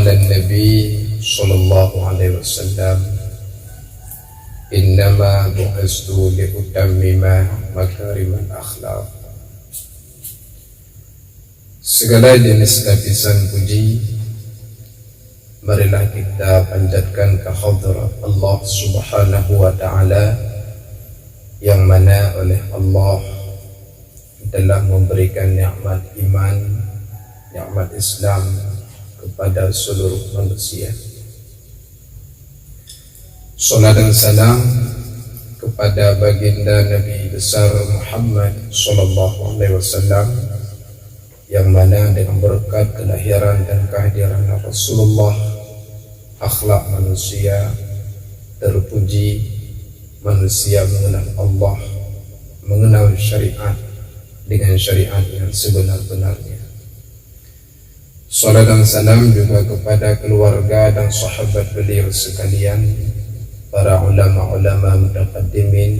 Qala Nabi sallallahu alaihi wasallam, innama bu'istu liutammima makarimal akhlaq. Segala jenis lapisan puji marilah kita panjatkan ke hadrat Allah Subhanahu wa ta'ala, yang mana oleh Allah telah memberikan nikmat iman, nikmat Islam kepada seluruh manusia. Salat dan salam kepada baginda Nabi besar Muhammad sallallahu alaihi wasallam, yang mana dengan berkat kelahiran dan kehadiran Rasulullah, akhlak manusia terpuji, manusia mengenal Allah, mengenal syariat dengan syariat yang sebenar-benarnya. Salat dan salam juga kepada keluarga dan sahabat beliau sekalian, para ulama-ulama mutaqaddimin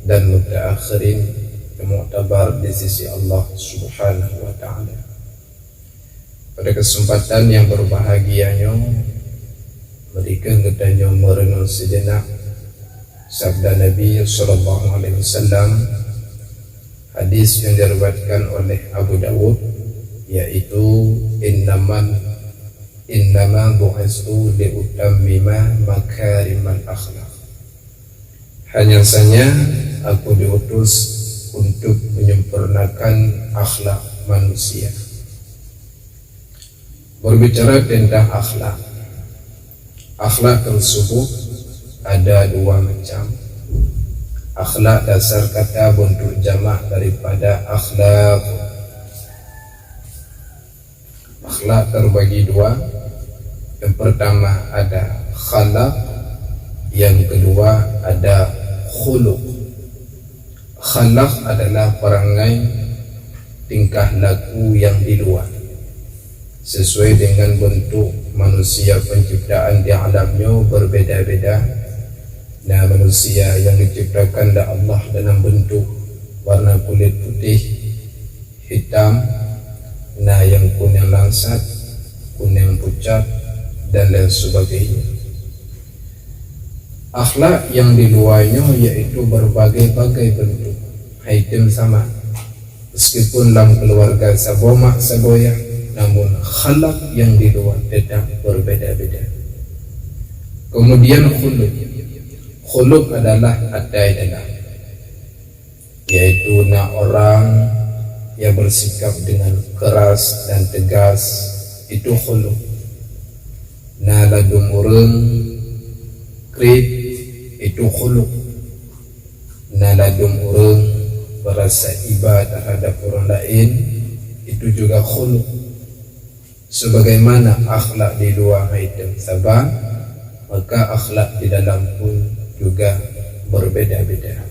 dan mutaakhirin yang mu'tabar di sisi Allah Subhanahu wa ta'ala. Pada kesempatan yang berbahagianya, mereka katanya merenung sejenak sabda Nabi sallallahu alaihi wasallam, hadis yang diriwayatkan oleh Abu Dawud, yaitu innama bu'istu liutammima makarimal akhlaq. Hanya saja aku diutus untuk menyempurnakan akhlak manusia. Berbicara tentang akhlak, akhlak tersebut ada dua macam. Akhlak dasar kata bentuk jamak daripada akhlak. Akhlak terbagi dua. Yang pertama ada khalaq, yang kedua ada khuluq. Khalaq adalah perangai, tingkah laku yang di luar, sesuai dengan bentuk manusia penciptaan di alamnya berbeda-beda. Nah, manusia yang diciptakan oleh Allah dalam bentuk warna kulit putih, hitam, nah yang kuning langsat, kuning pucat, dan lain sebagainya. Akhlak yang di luarnya yaitu berbagai-bagai bentuk, item sama, meskipun dalam keluarga sabomak saboya, namun khalaq yang di luar tetap berbeda-beda. Kemudian khuluq adalah adalah, yaitu orang yang bersikap dengan keras dan tegas, itu khuluq. Nah ladum urang krit, itu khuluq. Nah ladum urang berasa iba terhadap orang lain, itu juga khuluq. Sebagaimana akhlak di luar itu sabar, maka akhlak di dalam pun juga berbeda-beda.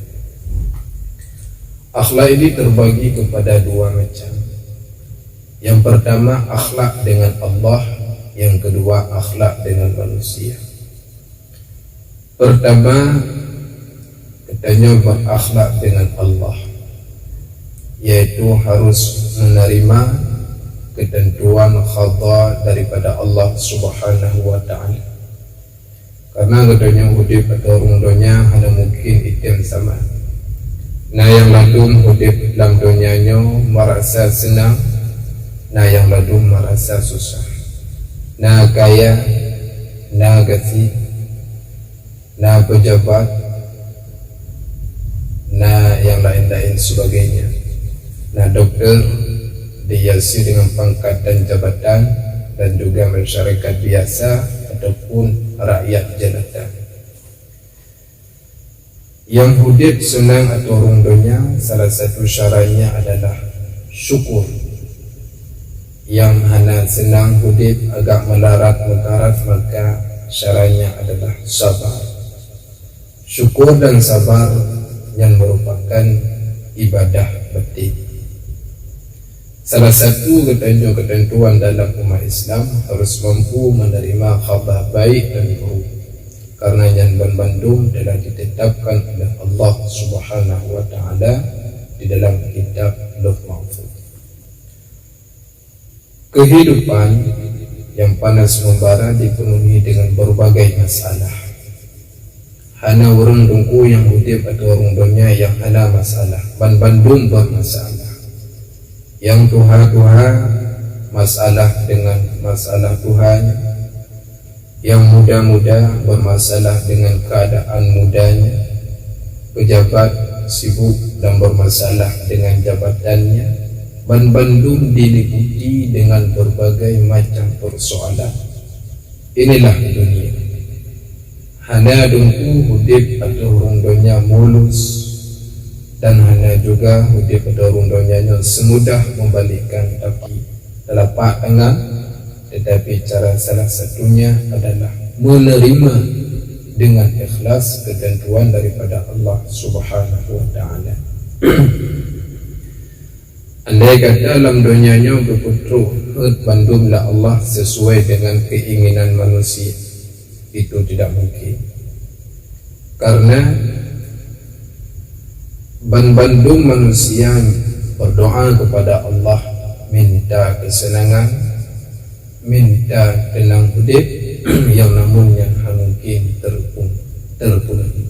Akhlak ini terbagi kepada dua macam. Yang pertama akhlak dengan Allah, yang kedua akhlak dengan manusia. Pertama katanya berakhlak dengan Allah, yaitu harus menerima ketentuan qada daripada Allah Subhanahu wa ta'ala. Karena katanya hidup atau orang dunia hanya mungkin item sama. Nah yang ladum hidup dalam dunianya merasa senang, nah yang ladum merasa susah. Nah kaya, nah gaji, nah pejabat, nah yang lain-lain sebagainya. Nah dokter dihiasi dengan pangkat dan jabatan, dan juga masyarakat biasa ataupun rakyat jelata. Yang hidup senang atau orang dunia, salah satu syaratnya adalah syukur. Yang hanya senang hidup agak melarat mekarat, maka syaratnya adalah sabar. Syukur dan sabar yang merupakan ibadah batin. Salah satu ketentuan dalam umat Islam harus mampu menerima khabar baik dan buruk, karena yang bandung telah ditetapkan oleh Allah Subhanahu wa ta'ala di dalam kitab Lauh Mahfuz. Kehidupan yang panas membara dipenuhi dengan berbagai masalah. Hana orang dungku yang hudib atau orang dunia yang hana masalah, bandum bermasalah. Yang Tuhan masalah dengan masalah Tuhan, yang muda-muda bermasalah dengan keadaan mudanya, pejabat sibuk dan bermasalah dengan jabatannya, bandum diliputi dengan berbagai macam persoalan. Inilah dunia. Hana dungku hudib atau orang dunia mulus, dan hana juga hudib atau orang dunia semudah membalikkan tapi telapak tangan, tetapi cara salah satunya adalah menerima dengan ikhlas ketentuan daripada Allah Subhanahu wa ta'ala. Andai kata dalam dunianya berputruk bandumlah Allah sesuai dengan keinginan manusia, itu tidak mungkin. Karena bandum manusia berdoa kepada Allah, minta kesenangan, minta tenang hidup yang namunnya mungkin terpenuhi.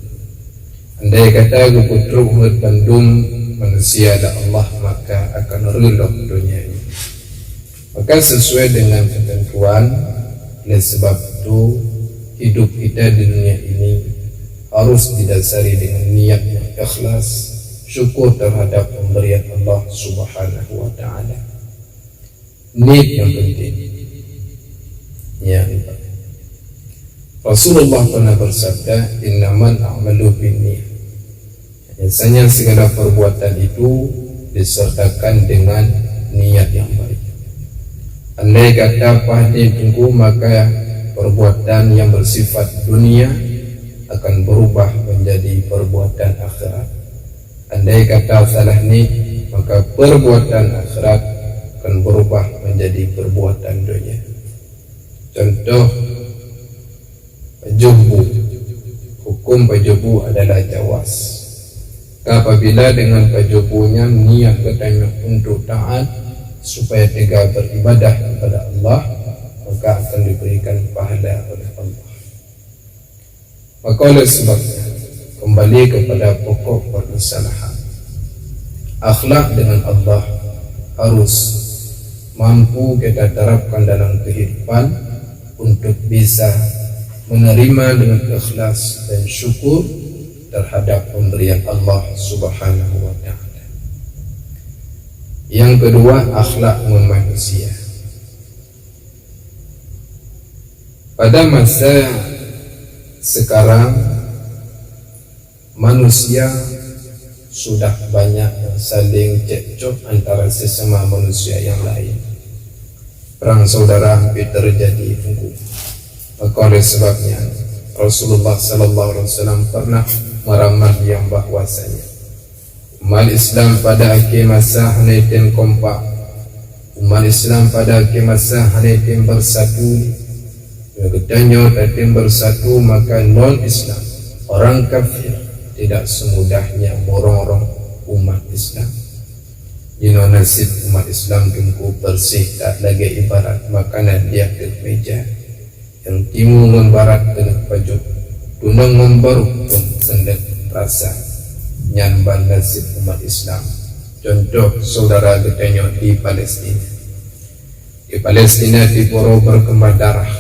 Andai kata berputruk bandum manusia dan Allah, maka akan rela dunia ini. Maka sesuai dengan ketentuan, oleh sebab itu hidup kita di dunia ini harus didasari dengan niat yang ikhlas, syukur terhadap pemberian Allah Subhanahu wa ta'ala. Niat yang penting. Ya, Rasulullah pernah bersabda, innamal a'malu binniyat. Biasanya segala perbuatan itu disertakan dengan niat yang baik. Andai kata pahdi tunggu, maka perbuatan yang bersifat dunia akan berubah menjadi perbuatan akhirat. Andai kata salah ni, maka perbuatan akhirat akan berubah menjadi perbuatan dunia. Contoh pajubu, hukum pajubu adalah jawaz. Apabila dengan pajubunya niat katanya untuk taat supaya tegak beribadah kepada Allah, maka akan diberikan pahala oleh Allah. Maka oleh sebabnya kembali kepada pokok permasalahan, akhlak dengan Allah harus mampu kita terapkan dalam kehidupan untuk bisa menerima dengan ikhlas dan syukur terhadap pemberian Allah Subhanahu wa ta'ala. Yang kedua, akhlak manusia. Pada masa sekarang, manusia sudah banyak saling cekcok antara sesama manusia yang lain. Perang saudara hampir terjadi. Maka oleh sebabnya Rasulullah sallallahu alaihi wasallam pernah meramal yang bahwasanya umat Islam pada akhir masa hanya kompak, umat Islam pada akhir masa hanya bersatu. Ketanyo dan bersatu, maka non-Islam, orang kafir tidak semudahnya morong-rong umat Islam. Jino nasib umat Islam tunggu bersih, tak lagi ibarat makanan dia ke meja. Yang timur membarat dengan pajuk, tunang membaru pun sendat rasa nyamban nasib umat Islam. Contoh saudara katanya di Palestina. Di Palestina diporo berkembang darah.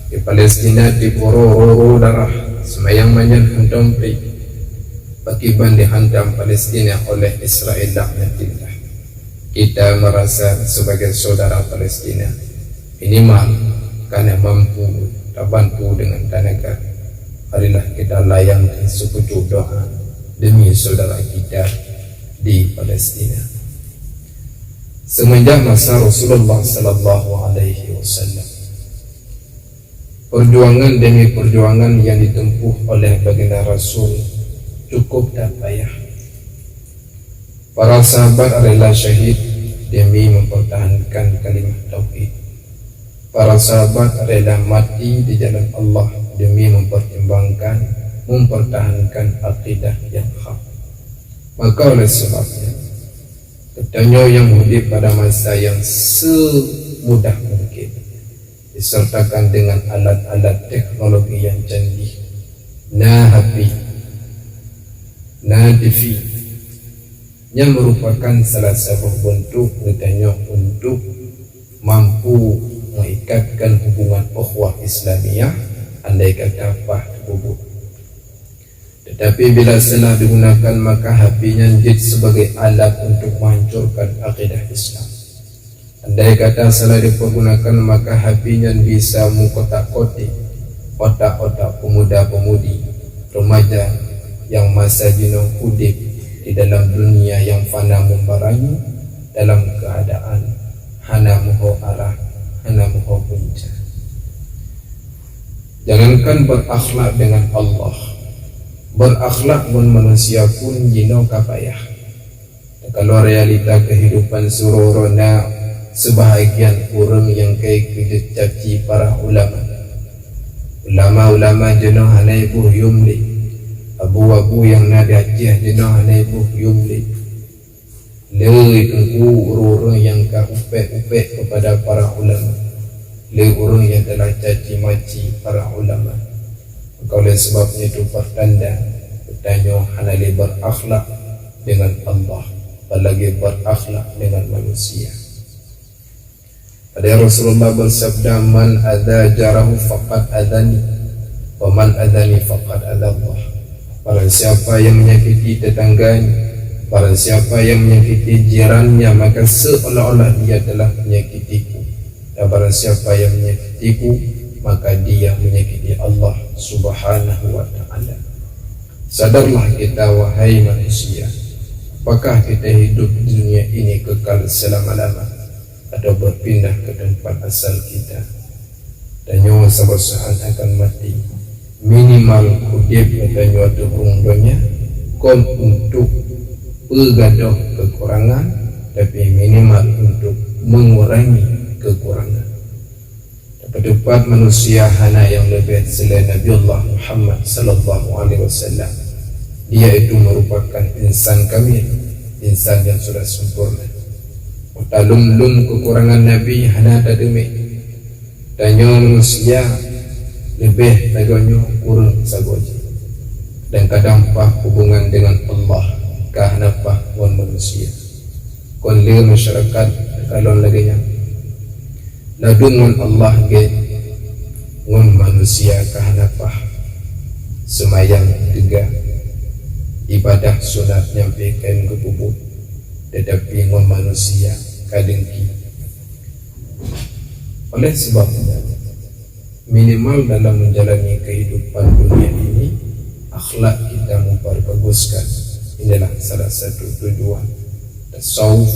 Di Palestina diporo roro darah. Semayang manyan hantam pri. Pakiban dihantam Palestina oleh Israel laknatillah. Kita merasa sebagai saudara Palestina minimal karena mampu terbantu dengan tenaga. Marilah kita layangkan sepucuk doa demi saudara kita di Palestina. Semenjak masa Rasulullah sallallahu alaihi wasallam, perjuangan demi perjuangan yang ditempuh oleh baginda Rasul cukup tak payah. Para sahabat adalah syahid demi mempertahankan kalimat tauhid. Para sahabat adalah mati di jalan Allah demi mempertahankan akidah yang hak. Maka oleh sebabnya katanya yang hidup pada masa yang semudah mungkin, disertakan dengan alat-alat teknologi yang canggih. Nah, HP, nah TV, yang merupakan salah satu bentuk katanya untuk mampu mengikatkan hubungan ukhuwah Islamiyah andai kata apa bubuk. Tetapi bila salah digunakan, maka HP-nya jadi sebagai alat untuk menghancurkan akidah Islam. Andai kata salah dipergunakan, maka HP-nya bisa mengkotak-kotik otak-otak pemuda-pemudi remaja yang masa jino hidup di dalam dunia yang fana membarangi, dalam keadaan hana moho arah, hana moho punca. Jangankan berakhlak dengan Allah, berakhlak dengan manusia pun jino kapayah. Kalau realita kehidupan surorona, sebahagian orang yang kayak caci para ulama jino hanai buh yumli, abu-abu yang nada Aceh jino hanai buh yumli. Lei tengku orang yang upe-upe kepada para ulama, lei orang yang telah caci maci para ulama. Oleh sebabnya itu pertanda bertanya hanai berakhlak dengan Allah, apalagi berakhlak dengan manusia. Ada Rasulullah bersabda, man adza jarahu faqad adani, wa man adani faqad adallah. Barang siapa yang menyakiti tetangganya, barang siapa yang menyakiti jirannya, maka seolah-olah dia telah menyakitiku. Dan barang siapa yang menyakitiku, maka dia menyakiti Allah Subhanahu wa ta'ala. Sadarlah kita wahai manusia, apakah kita hidup di dunia ini kekal selama-lamanya atau berpindah ke tempat asal kita? Dan nyawa saat akan mati. Minimal kudip katanya atau rungdonya kon untuk bergaduh kekurangan, tapi minimal untuk mengurangi kekurangan. Dapat manusia hana yang lebih selain Nabi Allah Muhammad sallallahu alaihi wasallam. Dia itu merupakan insan kamil, insan yang sudah sempurna. Talum-lum kekurangan Nabi hana tademi. Tanya manusia lebih tagonyo kurang sagoja. Dan kadang pah hubungan dengan Allah kahana pah wan manusia. Kon le masyarakat kalon lagi yang ladungan Allah ge ngon manusia kahana pah semayang juga ibadah sunat nyampaikan ke bubuk, tetapi ngon manusia kadengki. Oleh sebabnya minimal dalam menjalani kehidupan dunia ini, akhlak kita memperbaguskan. Inilah salah satu tujuan tasawuf,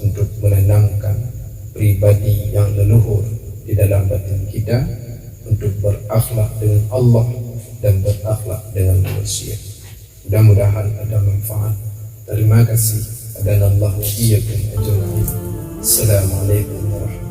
untuk menanamkan pribadi yang leluhur di dalam batin kita, untuk berakhlak dengan Allah dan berakhlak dengan manusia. Mudah-mudahan ada manfaat. Terima kasih. Adanallahu iyyakum ajma'in. Assalamualaikum warahmatullahi wabarakatuh.